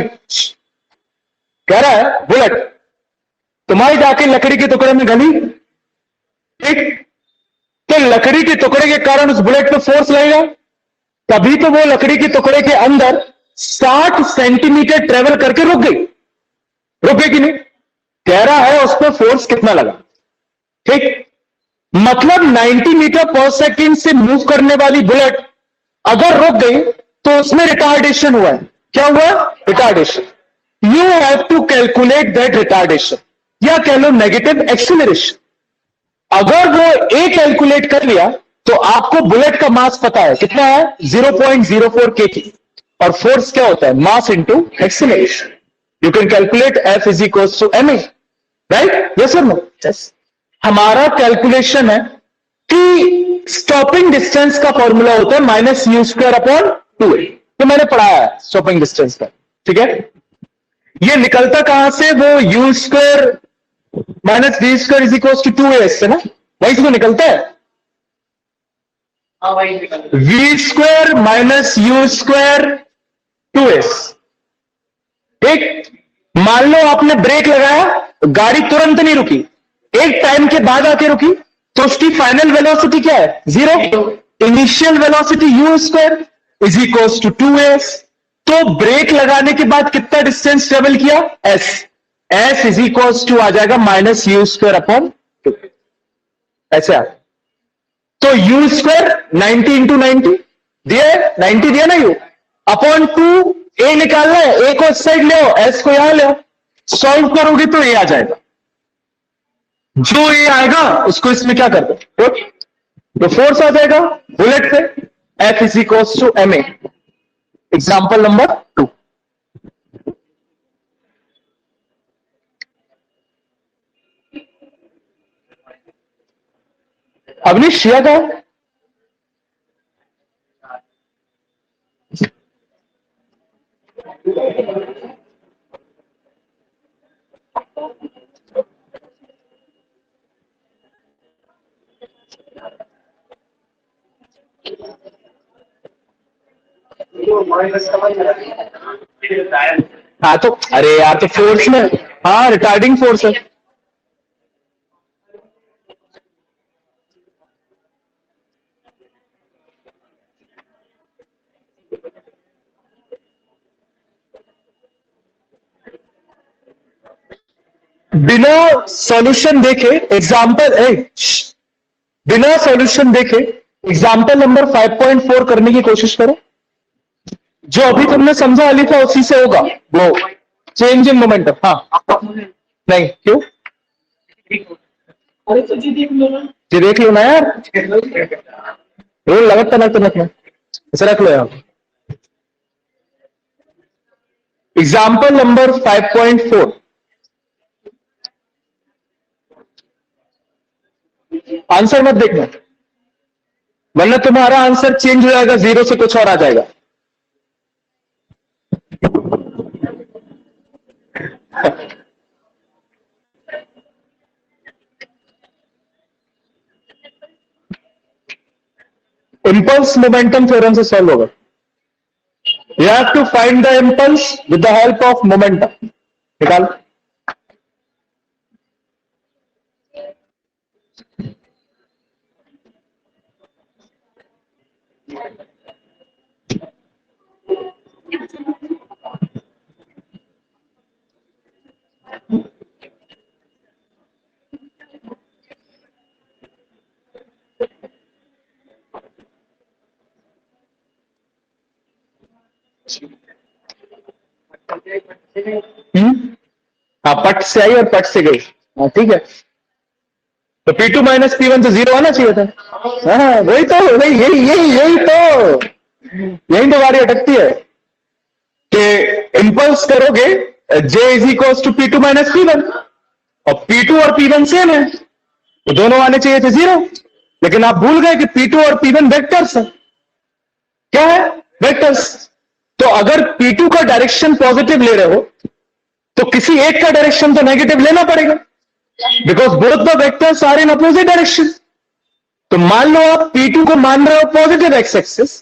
कह रहा है बुलेट तुम्हारी जाके लकड़ी के टुकड़े में गली। ठीक तो लकड़ी के टुकड़े के कारण उस बुलेट पे फोर्स लगेगा तभी तो वो लकड़ी के टुकड़े के अंदर 60 सेंटीमीटर ट्रेवल करके रुक गई। रुकेगी नहीं। कह रहा है उस पर फोर्स कितना लगा। ठीक मतलब 90 मीटर पर सेकेंड से मूव करने वाली बुलेट अगर रुक गई तो उसमें रिटार्डेशन हुआ है। क्या हुआ retardation. You have to calculate that retardation या कह लो नेगेटिव एक्सीलरेशन। अगर वो ए कैलकुलेट कर लिया तो आपको बुलेट का मास पता है कितना है 0.04 kg और फोर्स क्या होता है mass into acceleration. You can calculate F is equal to M A. Right, yes और नो? यस। हमारा कैलकुलेशन है कि स्टॉपिंग डिस्टेंस का फॉर्मूला होता है minus U square upon 2a। तो मैंने पढ़ाया है स्टॉपिंग डिस्टेंस का, ठीक है। ये निकलता कहां से? वो U square minus V square is equal to 2a से ना, वहीं से तो निकलता है। हाँ वही निकल V square minus U square 2s। एक, मान लो आपने ब्रेक लगाया, गाड़ी तुरंत नहीं रुकी, एक टाइम के बाद आके रुकी, तो उसकी फाइनल वेलोसिटी क्या है? 0। Initial velocity U square is equal to 2s। तो ब्रेक लगाने के बाद कितना डिस्टेंस ट्रेवल किया? s इज इक्वल टू आ जाएगा माइनस यू स्क्वायर अपॉन 2। ऐसे आ, तो यू स्क्वायर 90 इंटू 90 दिया है, 90 दिया ना यू अपॉन 2। ए निकालना है, ए को इस साइड ले आओ, एस को यहां ले आओ, सॉल्व करोगे तो ए आ जाएगा। जो ए आएगा उसको इसमें क्या कर दो, तो फोर्स आ जाएगा बुलेट पे, F is equal to M A. Example number 2। Avneesh शिया का हाँ, तो अरे यार, तो फोर्स में, हाँ रिटार्डिंग फोर्स है। बिना सॉल्यूशन देखे एग्जाम्पल बिना सॉल्यूशन देखे एग्जाम्पल नंबर 5.4 करने की कोशिश करो। जो अभी तुमने समझा अली था उसी से होगा वो चेंज इन मोमेंटम। हाँ नहीं, क्यों? अरे तो जी देख लो ना। जी देख लो ना यार, रोल लगता ना तो रखना, ऐसे रख लो यार। एग्जाम्पल नंबर 5.4, आंसर मत देखना वरना तुम्हारा आंसर चेंज हो जाएगा, 0 से कुछ और आ जाएगा। इंपल्स मोमेंटम थ्योरम से सॉल्व होगा। You have to find the impulse with the help of momentum. निकाल। हाँ, पट से आई और पट से गई। हाँ ठीक है, तो P2 माइनस P1 से 0 आना चाहिए था। हाँ वही तो, वही यही तो बारी अटकती है कि इंपल्स करोगे J is equal to P2 minus P1, और P2 और P1 सेम है तो दोनों आने चाहिए थे 0, लेकिन आप भूल गए कि P2 और P1 वेक्टर्स है। क्या है? वेक्टर्स। तो अगर P2 का डायरेक्शन पॉजिटिव ले रहे हो तो किसी एक का डायरेक्शन तो नेगेटिव लेना पड़ेगा, because both the vectors are in opposite direction. तो मान लो आप P2 को मान रहे हो पॉजिटिव एक्स एक्सिस,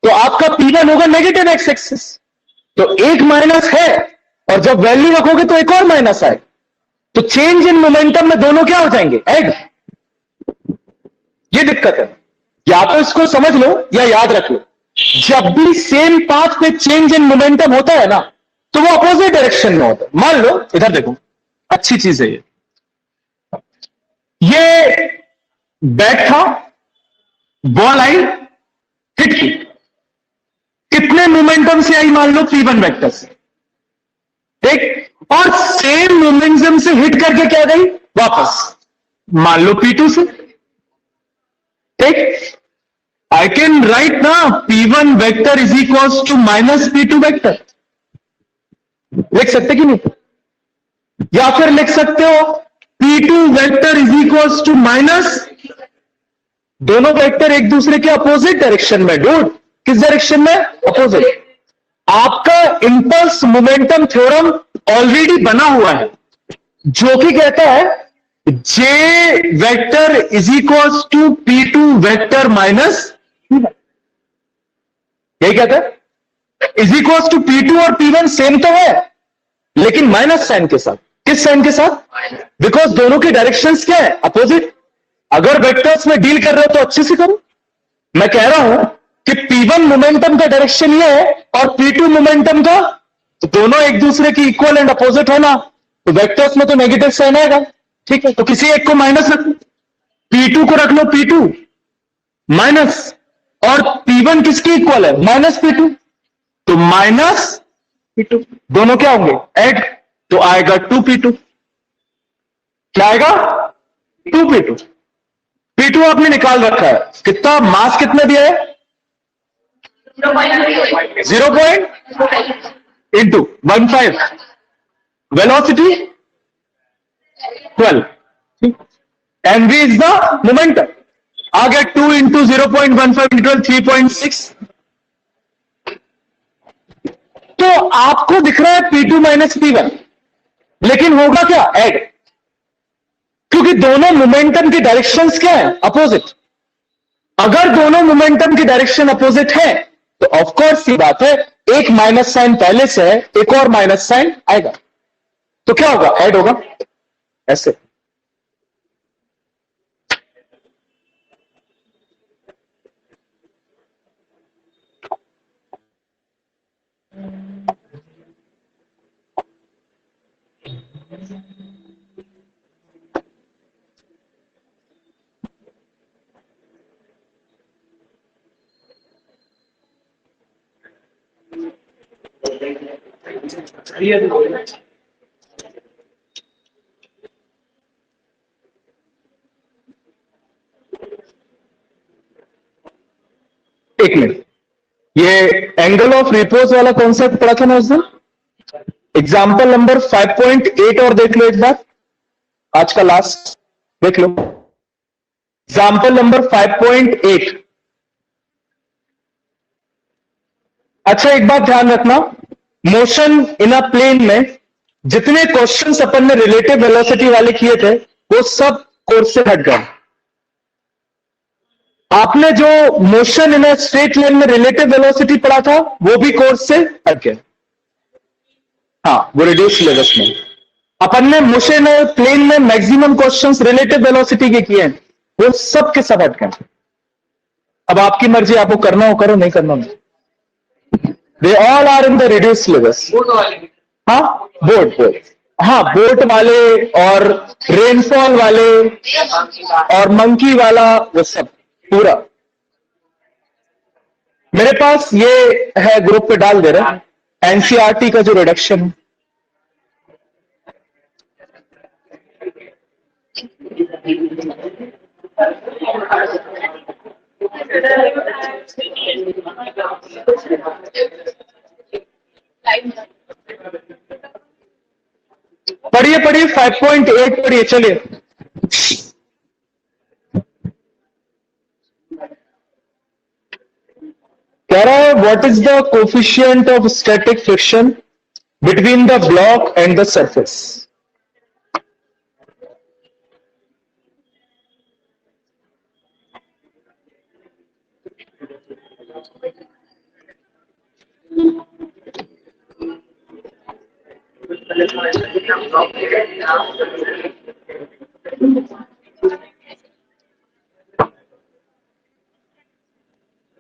तो आपका P1 होगा नेगेटिव एक्स एक्सिस। तो एक माइनस है और जब वैल्यू रखोगे तो एक और माइनस आए, तो चेंज इन मोमेंटम में दोनों क्या हो जाएंगे? ऐड। ये दिक्कत है। या तो इसको समझ लो या याद रख लो, जब भी सेम पाथ पे चेंज इन मोमेंटम होता है ना, तो वो अपोजिट डायरेक्शन में होता है। मान लो इधर देखो, अच्छी चीज है ये बैट था, बॉल आई, हिट की, कितने मोमेंटम से आई? मान लो P1 वेक्टर से, ठीक, और सेम मोमेंटम से हिट करके क्या गई? वापस, मान लो P2 से, ठीक। आई कैन राइट ना P1 vector is equal to minus P2 vector, लिख सकते कि नहीं? या फिर लिख सकते हो P2 vector is equal to minus, दोनों वेक्टर एक दूसरे के अपोजिट डायरेक्शन में, डूड किस डायरेक्शन में, अपोजिट। आपका इंपल्स मोमेंटम थ्योरम ऑलरेडी बना हुआ है जो कि कहता है J vector is equal to P2 vector minus, यही कहता है इज इक्वल टू P2 और P1 सेम तो है लेकिन माइनस साइन के साथ। किस साइन के साथ, बिकॉज दोनों की डायरेक्शंस क्या है, अपोजिट। अगर वेक्टर्स में डील कर रहे हो तो अच्छे से करो। मैं कह रहा हूं कि P1 मोमेंटम का डायरेक्शन ये है और P2 मोमेंटम का, तो दोनों एक दूसरे की इक्वल एंड अपोजिट है ना, तो वेक्टर्स में तो नेगेटिव साइन आएगा, ठीक है। तो किसी एक को माइनस रख लो, P2 को रख लो P2 माइनस, और P1 किसकी इक्वल है, माइनस P2, तो माइनस P2 दोनों क्या होंगे, ऐड, तो आएगा 2P2। क्या आएगा, 2P2। P2 आपने निकाल रखा है, कितना मास कितने दिया है, 0.15, velocity 12, and v is the momentum, आ गया 2 इंटू 0.15 3.6। तो आपको दिख रहा है P2 माइनस P1, लेकिन होगा क्या, ऐड, क्योंकि दोनों मोमेंटम की डायरेक्शंस क्या है, अपोजिट। अगर दोनों मोमेंटम की डायरेक्शन अपोजिट है तो ऑफ कोर्स ये बात है एक माइनस साइन पहले से है, एक और माइनस साइन आएगा, तो क्या होगा, ऐड होगा ऐसे। एक मिनट, ये एंगल ऑफ रिपोज वाला कॉन्सेप्ट पढ़ा था ना उस दिन, एग्जाम्पल नंबर 5.8 और देख लो एक बार, आज का लास्ट देख लो, एग्जाम्पल नंबर 5.8। अच्छा एक बात ध्यान रखना, मोशन इन अ प्लेन में जितने क्वेश्चंस अपन ने रिलेटिव वेलोसिटी वाले किए थे वो सब कोर्स से हट गए। आपने जो motion in a straight line में रिलेटिव वेलोसिटी पढ़ा था वो भी कोर्स से हट गया, हाँ वो रिड्यूस सिलेबस में। अपन ने मोशन प्लेन में मैक्सिमम क्वेश्चंस रिलेटिव वेलोसिटी के किए हैं, वो सब के सब हट गए। अब आपकी मर्जी, आपको करना हो करो, नहीं करना हो। They all are in the reduce syllabus. हाँ बोर्ड, हाँ बोट वाले और रेनफॉल वाले और मंकी वाला, वो सब पूरा मेरे पास ये है, ग्रुप पे डाल दे रहा है, एनसीईआरटी का जो रिडक्शन है। पढ़िए पढ़िए 5.8 पढ़िए, चलिए। कह रहा है what is the coefficient of static friction between the block and the surface.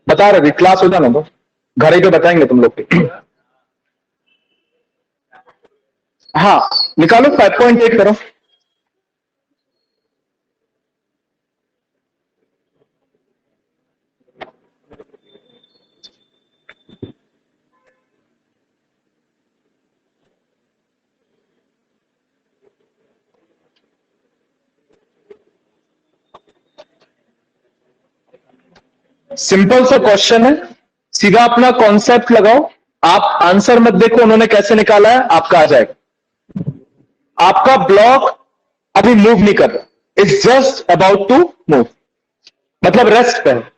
बता रहे, क्लास हो जाना तो घर ही पे बताएंगे तुम लोग के। हाँ निकालो 5.8 करो। सिंपल सा क्वेश्चन है, सीधा अपना कॉन्सेप्ट लगाओ, आप आंसर मत देखो उन्होंने कैसे निकाला है, आपका आ जाएगा। आपका ब्लॉक अभी मूव नहीं कर रहा, it's just about to move, मतलब रेस्ट पे है।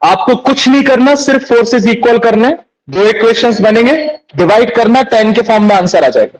आपको कुछ नहीं करना, सिर्फ फोर्सेस इक्वल करने, दो इक्वेशंस बनेंगे, डिवाइड करना, 10 के फॉर्म में आंसर आ जाएगा।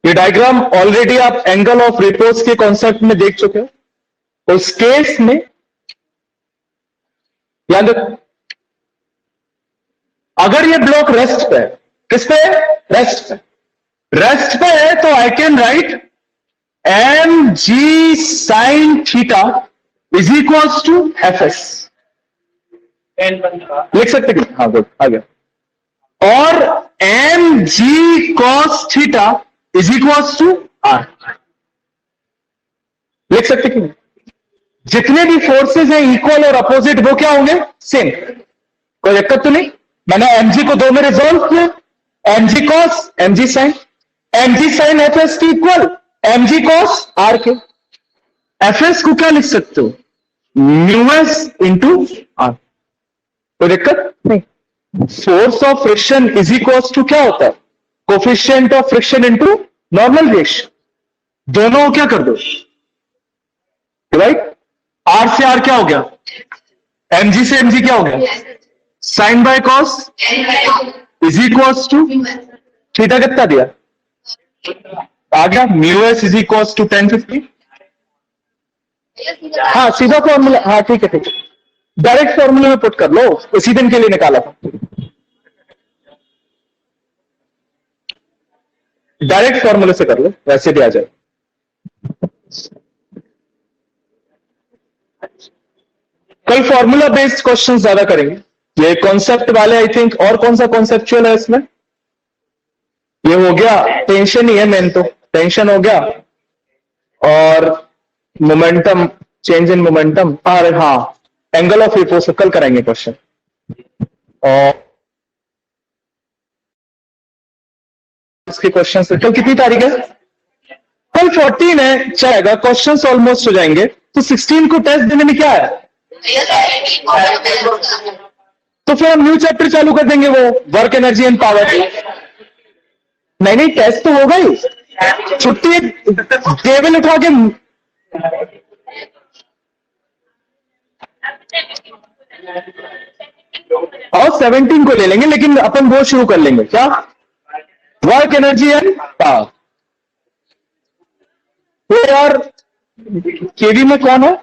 ये डायग्राम ऑलरेडी आप एंगल ऑफ रिपोर्ट्स के कॉन्सेप्ट में देख चुके हो। उस केस में याद रखो, अगर ये ब्लॉक रेस्ट पे है, किस पे? रेस्ट पे। रेस्ट पे है तो I can write M G sine theta is equals to F S, लिख सकते कि? हाँ गुड, आ गया। और M G cos theta is equals to R, लिख सकते कि? जितने भी फोर्सेस हैं इक्वल और अपोजिट, वो क्या होंगे? सेम। कोई दिक्कत तो नहीं? मैंने एमजी को दो में रिजोल्व किया, MG cos MG sine, MG sine F S की इक्वल एमजी कॉस आर के। एफ एस को क्या लिख सकते हो? Mu S into R. कोई दिक्कत नहीं? Force of friction is equals to क्या होता है? Coefficient of friction into normal reaction. दोनों को क्या कर दो? राइट? आर से आर क्या हो गया? एमजी से एमजी क्या हो गया? Sine by cos is equals to theta कितना दिया? आ गया mu S is equals to 1050। हाँ सीधा फॉर्मूला, हाँ ठीक है ठीक है, डायरेक्ट फॉर्मूले में पुट कर लो, इसी दिन के लिए निकाला था। डायरेक्ट फॉर्मूले से कर लो, वैसे भी आ जाए। कल फॉर्मूला बेस्ड क्वेश्चन ज्यादा करेंगे, ये कॉन्सेप्ट वाले आई थिंक। और कौन सा कॉन्सेप्चुअल है इसमें? ये हो गया, टेंशन ही है मेन तो, टेंशन हो गया, और मोमेंटम, चेंज इन मोमेंटम, और हाँ एंगल ऑफ रिपोर्ट कल कराएंगे क्वेश्चन। और इसके क्वेश्चन कल कितनी तारीख है? कल 14 है, चलेगा, क्वेश्चंस ऑलमोस्ट हो जाएंगे। तो 16 को टेस्ट देने में क्या है? तो फिर हम न्यू चैप्टर चालू कर देंगे, वो वर्क एनर्जी एंड पावर। नहीं नहीं, टेस्ट तो होगा ही, छुट्टी टेबल उठा के। और 17 को ले लेंगे, लेकिन अपन वो शुरू कर लेंगे क्या? Work energy and power. तो यार केवी में कौन है?